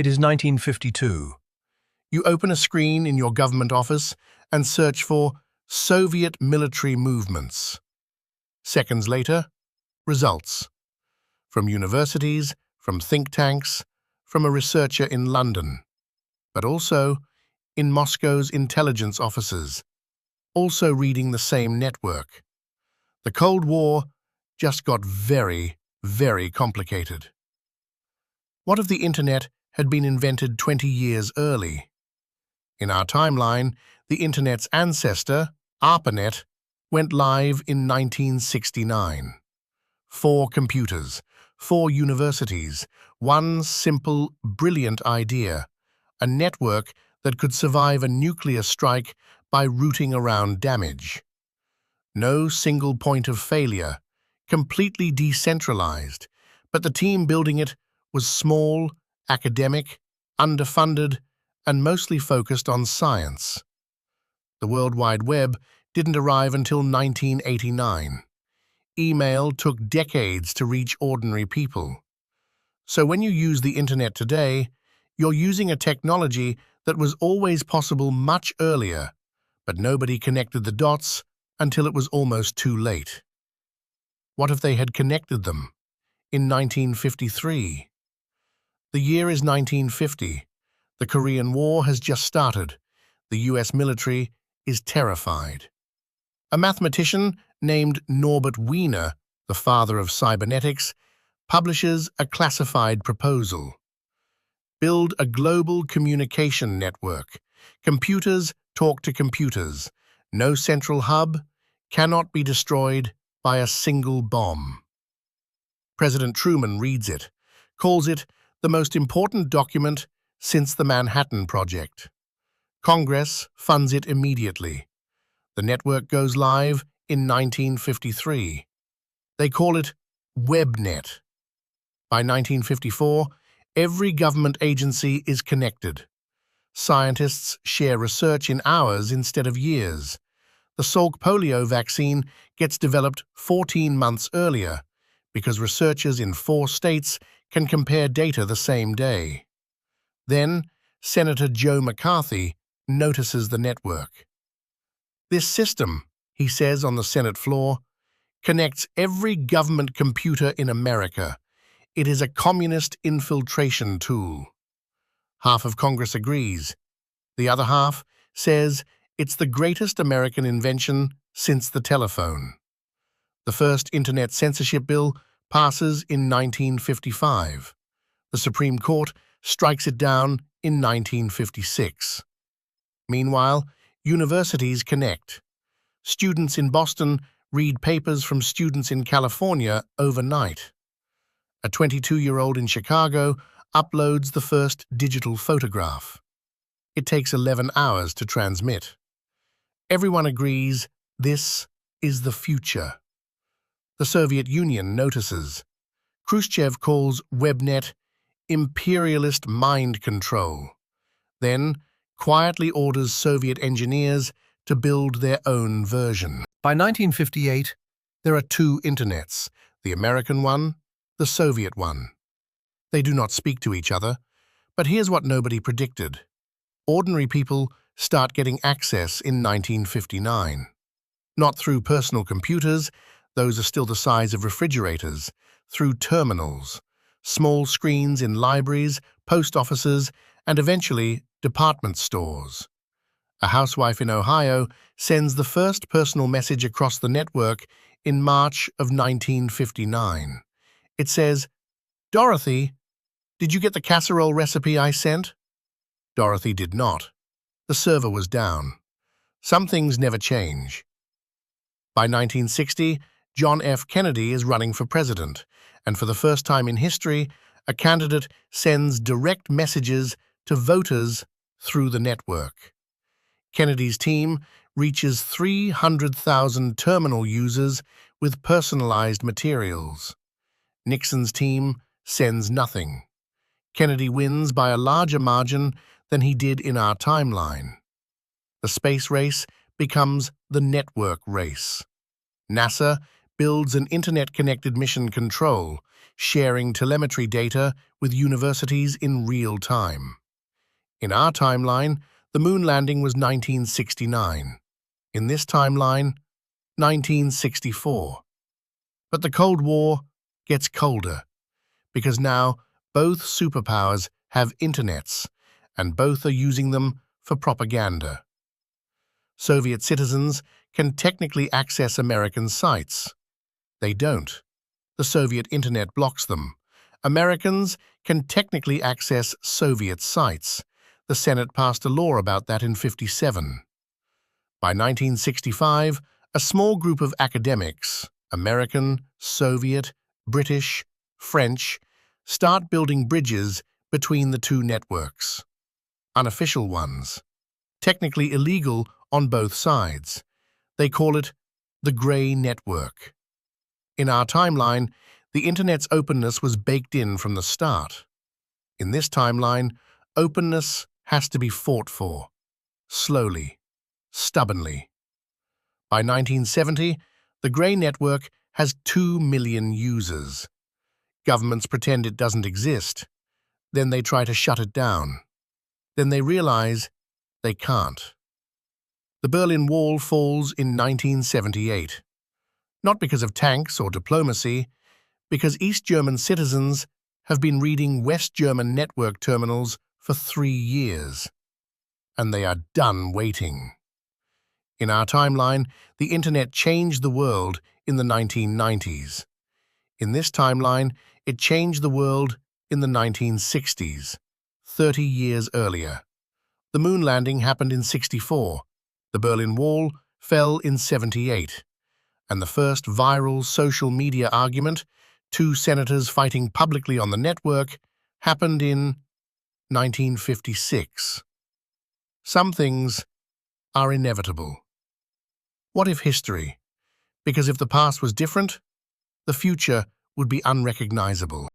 It is 1952. You open a screen in your government office and search for Soviet military movements. Seconds later, results. From universities, from think tanks, from a researcher in London, but also in Moscow's intelligence offices, also reading the same network. The Cold War just got very, very complicated. What if the internet had been invented 20 years early? In our timeline, the internet's ancestor, ARPANET, went live in 1969. 4 computers, 4 universities, one simple, brilliant idea, a network that could survive a nuclear strike by routing around damage. No single point of failure, completely decentralized, but the team building it was small, academic, underfunded, and mostly focused on science. The World Wide Web didn't arrive until 1989. Email took decades to reach ordinary people. So when you use the internet today, you're using a technology that was always possible much earlier, but nobody connected the dots until it was almost too late. What if they had connected them in 1953? The year is 1950. The Korean War has just started. The US military is terrified. A mathematician named Norbert Wiener, the father of cybernetics, publishes a classified proposal. Build a global communication network. Computers talk to computers. No central hub, cannot be destroyed by a single bomb. President Truman reads it, calls it the most important document since the Manhattan Project. Congress funds it immediately. The network goes live in 1953. They call it WEBNET. By 1954, every government agency is connected. Scientists share research in hours instead of years. The Salk polio vaccine gets developed 14 months earlier because researchers in 4 states can compare data the same day. Then, Senator Joe McCarthy notices the network. This system, he says on the Senate floor, connects every government computer in America. It is a communist infiltration tool. Half of Congress agrees. The other half says it's the greatest American invention since the telephone. The first internet censorship bill passes in 1955. The Supreme Court strikes it down in 1956. Meanwhile, universities connect. Students in Boston read papers from students in California overnight. A 22-year-old in Chicago uploads the first digital photograph. It takes 11 hours to transmit. Everyone agrees this is the future. The Soviet Union notices. Khrushchev calls WEBNET imperialist mind control, then quietly orders Soviet engineers to build their own version. By 1958, there are 2 internets, the American one, the Soviet one. They do not speak to each other, but here's what nobody predicted. Ordinary people start getting access in 1959. Not through personal computers, those are still the size of refrigerators, through terminals, small screens in libraries, post offices, and eventually department stores. A housewife in Ohio sends the first personal message across the network in March of 1959. It says, "Dorothy, did you get the casserole recipe I sent?" Dorothy did not. The server was down. Some things never change. By 1960, John F. Kennedy is running for president, and for the first time in history, a candidate sends direct messages to voters through the network. Kennedy's team reaches 300,000 terminal users with personalized materials. Nixon's team sends nothing. Kennedy wins by a larger margin than he did in our timeline. The space race becomes the network race. NASA builds an internet-connected mission control, sharing telemetry data with universities in real time. In our timeline, the moon landing was 1969. In this timeline, 1964. But the Cold War gets colder, because now both superpowers have internets, and both are using them for propaganda. Soviet citizens can technically access American sites. They don't. The Soviet internet blocks them. Americans can technically access Soviet sites. The Senate passed a law about that in '57. By 1965, a small group of academics, American, Soviet, British, French, start building bridges between the two networks. Unofficial ones, technically illegal on both sides. They call it the Grey Network. In our timeline, the Internet's openness was baked in from the start. In this timeline, openness has to be fought for, slowly, stubbornly. By 1970, the Grey Network has 2 million users. Governments pretend it doesn't exist. Then they try to shut it down. Then they realize they can't. The Berlin Wall falls in 1978. Not because of tanks or diplomacy, because East German citizens have been reading West German network terminals for 3 years. And they are done waiting. In our timeline, the Internet changed the world in the 1990s. In this timeline, it changed the world in the 1960s, 30 years earlier. The moon landing happened in '64. The Berlin Wall fell in '78. And the first viral social media argument, 2 senators fighting publicly on the network, happened in 1956. Some things are inevitable. What if history? Because if the past was different, the future would be unrecognizable.